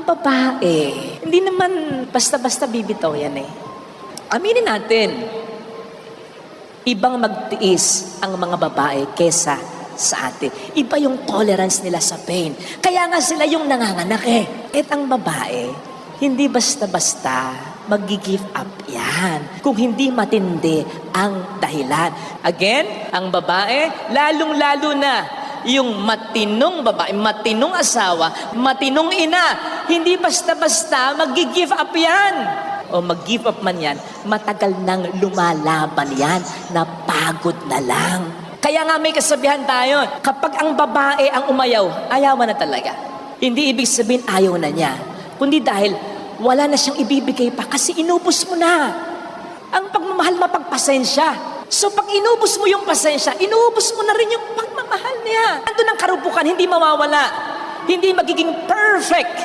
Ang babae, hindi naman basta-basta bibitaw yan eh. Aminin natin, ibang magtiis ang mga babae kesa sa atin. Iba yung tolerance nila sa pain. Kaya nga sila yung nanganganak eh. At ang babae, hindi basta-basta mag-give up yan. Kung hindi matindi ang dahilan. Again, ang babae, lalong-lalo na yung matinong babae, matinong asawa, matinong ina, hindi basta-basta mag-give up yan. O mag-give up man yan, matagal nang lumalaban yan, napagod na lang. Kaya nga may kasabihan tayo, kapag ang babae ang umayaw, ayawan na talaga. Hindi ibig sabihin ayaw na niya, kundi dahil wala na siyang ibibigay pa kasi inubos mo na. Ang pagmamahal mapagpasensya. So pag inubos mo yung pasensya, inubos mo na rin yung pagmamahal niya. Ando ng karupukan, hindi mawawala. Hindi magiging perfect.